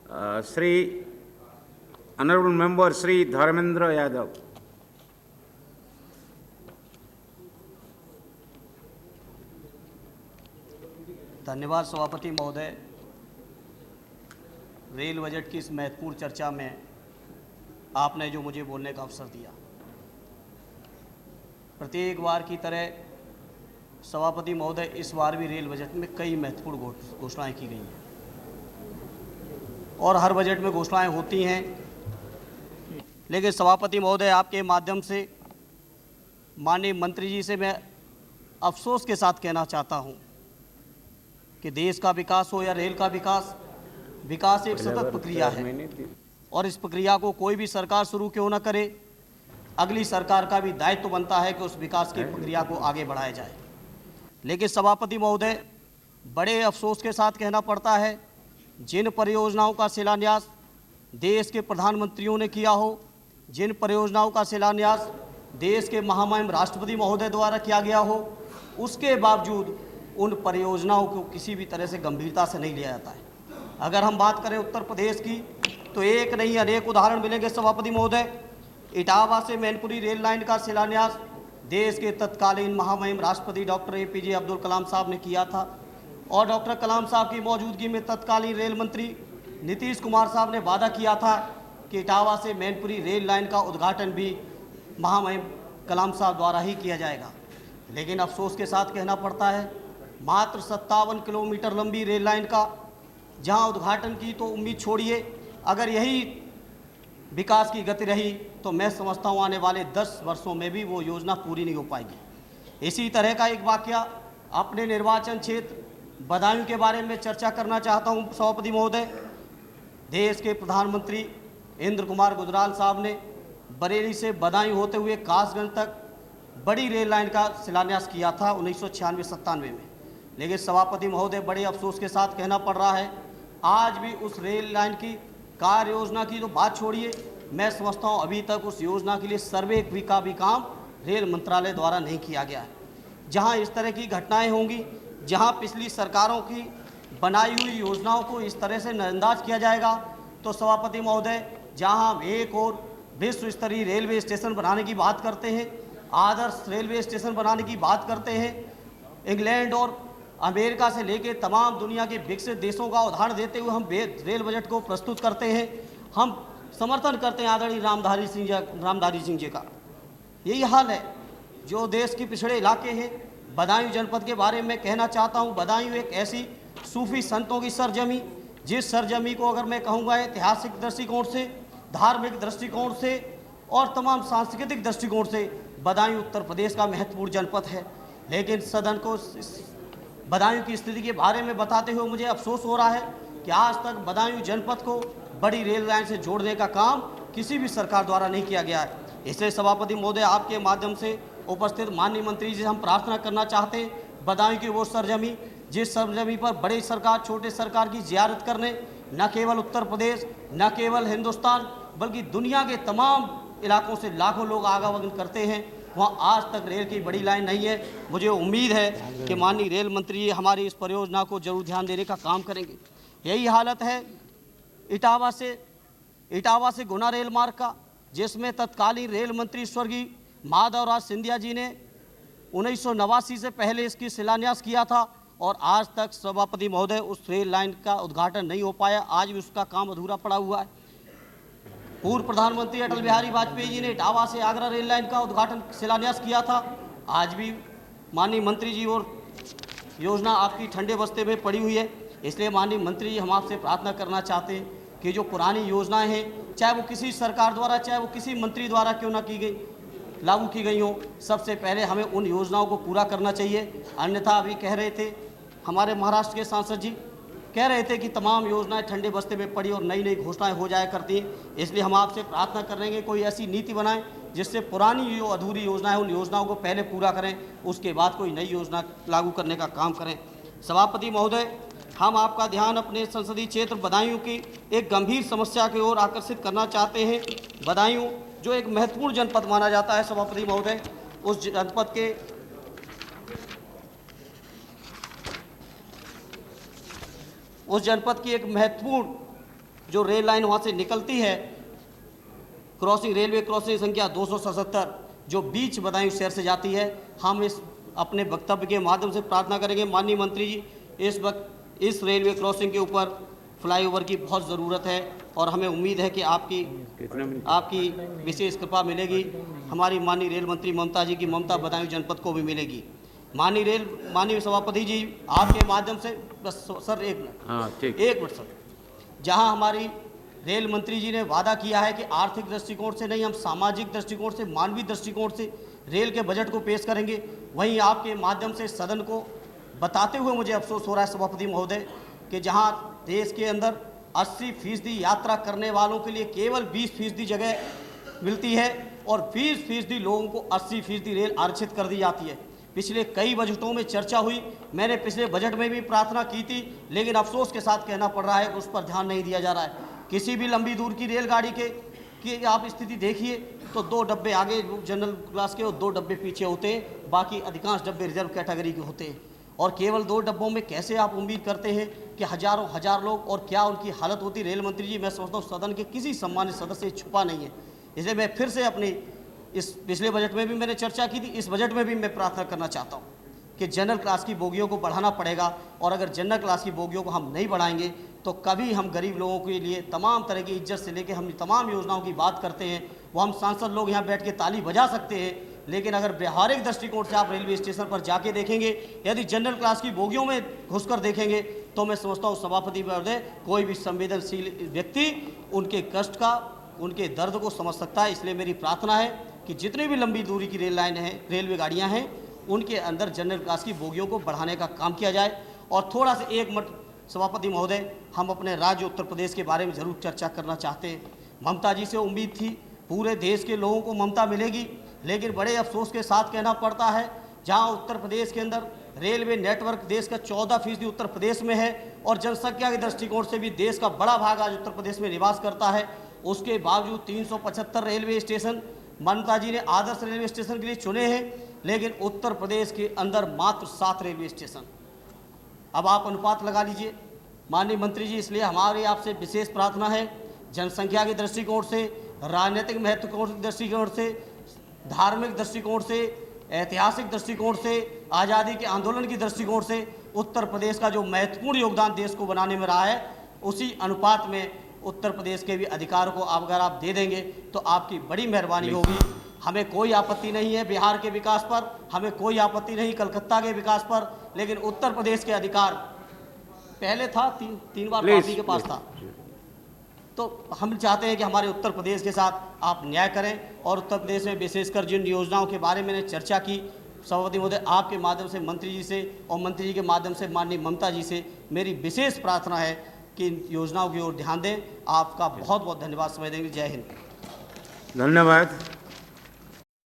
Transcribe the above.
Shri honourable member Shri Dharmendra Yadav. धन्यवाद सभापति महोदय। रेल बजट की इस महत्वपूर्ण चर्चा में आपने जो मुझे बोलने का अवसर दिया, प्रत्येक बार की तरह सभापति महोदय इस बार भी रेल बजट में कई महत्वपूर्ण घोषणाएं की गई हैं और हर बजट में घोषणाएं होती हैं, लेकिन सभापति महोदय आपके माध्यम से माननीय मंत्री जी से मैं अफसोस के साथ कहना चाहता हूं कि देश का विकास हो या रेल का विकास, विकास एक सतत प्रक्रिया है और इस प्रक्रिया को कोई भी सरकार शुरू क्यों न करे, अगली सरकार का भी दायित्व बनता है कि उस विकास की प्रक्रिया को आगे बढ़ाया जाए। लेकिन सभापति महोदय, बड़े अफसोस के साथ कहना पड़ता है, जिन परियोजनाओं का शिलान्यास देश के प्रधानमंत्रियों ने किया हो, जिन परियोजनाओं का शिलान्यास देश के महामहिम राष्ट्रपति महोदय द्वारा किया गया हो, उसके बावजूद उन परियोजनाओं को किसी भी तरह से गंभीरता से नहीं लिया जाता है। अगर हम बात करें उत्तर प्रदेश की, तो एक नहीं अनेक उदाहरण मिलेंगे सभापति महोदय। इटावा से मैनपुरी रेल लाइन का शिलान्यास देश के तत्कालीन महामहिम राष्ट्रपति डॉक्टर APJ अब्दुल कलाम साहब ने किया था और डॉक्टर कलाम साहब की मौजूदगी में तत्कालीन रेल मंत्री नीतीश कुमार साहब ने वादा किया था कि इटावा से मैनपुरी रेल लाइन का उद्घाटन भी महामहिम कलाम साहब द्वारा ही किया जाएगा। लेकिन अफसोस के साथ कहना पड़ता है, मात्र 57 किलोमीटर लंबी रेल लाइन का जहां उद्घाटन की तो उम्मीद छोड़िए, अगर यही विकास की गति रही तो मैं समझता हूं आने वाले 10 वर्षों में भी वो योजना पूरी नहीं हो पाएगी। इसी तरह का एक वाकया अपने निर्वाचन क्षेत्र बदायूं के बारे में चर्चा करना चाहता हूं सभापति महोदय। देश के प्रधानमंत्री इंद्र कुमार गुजराल साहब ने बरेली से बदायूं होते हुए कासगंज तक बड़ी रेल लाइन का शिलान्यास किया था 1996-97 में। लेकिन सभापति महोदय, बड़े अफसोस के साथ कहना पड़ रहा है, आज भी उस रेल लाइन की कार्य योजना की तो बात छोड़िए, मैं समझता हूं अभी तक उस योजना के लिए सर्वे का भी काम रेल मंत्रालय द्वारा नहीं किया गया है। जहां इस तरह की घटनाएं होंगी, जहां पिछली सरकारों की बनाई हुई योजनाओं को इस तरह से नजरअंदाज किया जाएगा, तो सभापति महोदय, जहां हम एक और विश्व स्तरीय रेलवे स्टेशन बनाने की बात करते हैं, आदर्श रेलवे स्टेशन बनाने की बात करते हैं, इंग्लैंड और अमेरिका से लेकर तमाम दुनिया के विकसित देशों का उदाहरण देते हुए हम रेल बजट को प्रस्तुत करते हैं, हम समर्थन करते हैं आदरणीय रामधारी सिंह जी का। यही हाल है जो देश के पिछड़े इलाके हैं। बदायूं जनपद के बारे में कहना चाहता हूं, बदायूं एक ऐसी सूफी संतों की सरजमी, जिस सरजमी को अगर मैं कहूँगा ऐतिहासिक दृष्टिकोण से, धार्मिक दृष्टिकोण से और तमाम सांस्कृतिक दृष्टिकोण से बदायूं उत्तर प्रदेश का महत्वपूर्ण जनपद है। लेकिन सदन को बदायूं की स्थिति के बारे में बताते हुए मुझे अफसोस हो रहा है कि आज तक बदायूं जनपद को बड़ी रेल लाइन से जोड़ने का काम किसी भी सरकार द्वारा नहीं किया गया है। इसलिए सभापति महोदय, आपके माध्यम से उपस्थित माननीय मंत्री जी से हम प्रार्थना करना चाहते हैं, बदायूं की वो सरजमी, जिस सरजमी पर बड़ी सरकार छोटे सरकार की जियारत करने न केवल उत्तर प्रदेश, न केवल हिंदुस्तान, बल्कि दुनिया के तमाम इलाकों से लाखों लोग आवागमन करते हैं, वहाँ आज तक रेल की बड़ी लाइन नहीं है। मुझे उम्मीद है कि माननीय रेल मंत्री जी हमारी इस परियोजना को जरूर ध्यान देने का काम करेंगे। यही हालत है इटावा से गुना रेल मार्ग का, जिसमें तत्कालीन रेल मंत्री स्वर्गीय माधवराज सिंधिया जी ने 1989 से पहले इसकी शिलान्यास किया था और आज तक सभापति महोदय उस रेल लाइन का उद्घाटन नहीं हो पाया, आज भी उसका काम अधूरा पड़ा हुआ है। पूर्व प्रधानमंत्री अटल बिहारी वाजपेयी जी ने इटावा से आगरा रेल लाइन का उद्घाटन शिलान्यास किया था, आज भी माननीय मंत्री जी और योजना आपकी ठंडे बस्ते में पड़ी हुई है। इसलिए माननीय मंत्री जी, हम आपसे प्रार्थना करना चाहते हैं कि जो पुरानी योजनाएं हैं, चाहे वो किसी सरकार द्वारा, चाहे वो किसी मंत्री द्वारा क्यों ना की गई, लागू की गई हो, सबसे पहले हमें उन योजनाओं को पूरा करना चाहिए। अन्यथा अभी कह रहे थे हमारे महाराष्ट्र के सांसद जी, कह रहे थे कि तमाम योजनाएं ठंडे बस्ते में पड़ी और नई नई घोषणाएं हो जाया करती हैं। इसलिए हम आपसे प्रार्थना करेंगे कोई ऐसी नीति बनाएं जिससे पुरानी जो अधूरी योजना है उन योजनाओं को पहले पूरा करें, उसके बाद कोई नई योजना लागू करने का काम करें। सभापति महोदय, हम आपका ध्यान अपने संसदीय क्षेत्र बदायूं की एक गंभीर समस्या की ओर आकर्षित करना चाहते हैं। बदायूं जो एक महत्वपूर्ण जनपद माना जाता है सभापति महोदय, उस जनपद की एक महत्वपूर्ण जो रेल लाइन वहाँ से निकलती है, क्रॉसिंग रेलवे क्रॉसिंग संख्या 277 जो बीच बदायूं शहर से जाती है, हम इस अपने वक्तव्य के माध्यम से प्रार्थना करेंगे माननीय मंत्री जी, इस वक्त इस रेलवे क्रॉसिंग के ऊपर फ्लाईओवर की बहुत ज़रूरत है और हमें उम्मीद है कि आपकी विशेष कृपा मिलेगी। हमारी माननीय रेल मंत्री ममता जी की ममता बदायूं जनपद को भी मिलेगी। माननीय सभापति जी, आपके माध्यम से बस सर एक मिनट सर, जहां हमारी रेल मंत्री जी ने वादा किया है कि आर्थिक दृष्टिकोण से नहीं, हम सामाजिक दृष्टिकोण से, मानवीय दृष्टिकोण से रेल के बजट को पेश करेंगे, वहीं आपके माध्यम से सदन को बताते हुए मुझे अफसोस हो रहा है सभापति महोदय कि जहां देश के अंदर 80% यात्रा करने वालों के लिए केवल 20% जगह मिलती है और 20% लोगों को 80% रेल आरक्षित कर दी जाती है। पिछले कई बजटों में चर्चा हुई, मैंने पिछले बजट में भी प्रार्थना की थी, लेकिन अफसोस के साथ कहना पड़ रहा है कि उस पर ध्यान नहीं दिया जा रहा है। किसी भी लंबी दूर की रेलगाड़ी की आप स्थिति देखिए तो 2 डब्बे आगे जनरल क्लास के और 2 डब्बे पीछे होते हैं, बाकी अधिकांश डब्बे रिजर्व कैटेगरी के होते हैं। और केवल 2 डब्बों में कैसे आप उम्मीद करते हैं कि हजार लोग, और क्या उनकी हालत होती। रेल मंत्री जी, मैं समझता हूँ सदन के किसी सम्मानित सदस्य से छुपा नहीं है, इसलिए मैं फिर से अपनी इस पिछले बजट में भी मैंने चर्चा की थी, इस बजट में भी मैं प्रार्थना करना चाहता हूँ कि जनरल क्लास की बोगियों को बढ़ाना पड़ेगा, और अगर जनरल क्लास की बोगियों को हम नहीं बढ़ाएंगे तो कभी हम गरीब लोगों के लिए तमाम तरह की इज्जत से लेकर हम तमाम योजनाओं की बात करते हैं, वो हम सांसद लोग यहाँ बैठ के ताली बजा सकते हैं, लेकिन अगर व्यवहारिक दृष्टिकोण से आप रेलवे स्टेशन पर जाके देखेंगे, यदि जनरल क्लास की बोगियों में घुसकर देखेंगे, तो मैं समझता हूँ सभापति महोदय, कोई भी संवेदनशील व्यक्ति उनके कष्ट का, उनके दर्द को समझ सकता है। इसलिए मेरी प्रार्थना है कि जितनी भी लंबी दूरी की रेल लाइन है, रेलवे गाड़ियाँ हैं, उनके अंदर जनरल क्लास की बोगियों को बढ़ाने का काम किया जाए। और थोड़ा सा एक मिनट सभापति महोदय, हम अपने राज्य उत्तर प्रदेश के बारे में ज़रूर चर्चा करना चाहते हैं। ममता जी से उम्मीद थी पूरे देश के लोगों को ममता मिलेगी, लेकिन बड़े अफसोस के साथ कहना पड़ता है, जहां उत्तर प्रदेश के अंदर रेलवे नेटवर्क देश का 14% उत्तर प्रदेश में है और जनसंख्या के दृष्टिकोण से भी देश का बड़ा भाग आज उत्तर प्रदेश में निवास करता है, उसके बावजूद 375 रेलवे स्टेशन ममता जी ने आदर्श रेलवे स्टेशन के लिए चुने हैं, लेकिन उत्तर प्रदेश के अंदर मात्र 7 रेलवे स्टेशन। अब आप अनुपात लगा लीजिए माननीय मंत्री जी, इसलिए हमारी आपसे विशेष प्रार्थना है, जनसंख्या के दृष्टिकोण से, राजनीतिक महत्व के दृष्टिकोण से, धार्मिक दृष्टिकोण से, ऐतिहासिक दृष्टिकोण से, आज़ादी के आंदोलन की दृष्टिकोण से उत्तर प्रदेश का जो महत्वपूर्ण योगदान देश को बनाने में रहा है, उसी अनुपात में उत्तर प्रदेश के भी अधिकार को अगर आप दे देंगे तो आपकी बड़ी मेहरबानी होगी। हमें कोई आपत्ति नहीं है बिहार के विकास पर, हमें कोई आपत्ति नहीं कलकत्ता के विकास पर, लेकिन उत्तर प्रदेश के अधिकार पहले था, तीन बार पार्टी के पास था, तो हम चाहते हैं कि हमारे उत्तर प्रदेश के साथ आप न्याय करें। और उत्तर प्रदेश में विशेषकर जिन योजनाओं के बारे में मैंने चर्चा की, सभापति महोदय आपके माध्यम से मंत्री जी से और मंत्री जी के माध्यम से माननीय ममता जी से मेरी विशेष प्रार्थना है कि इन योजनाओं की ओर ध्यान दें। आपका बहुत बहुत धन्यवाद। समय देंगे। जय हिंद। धन्यवाद।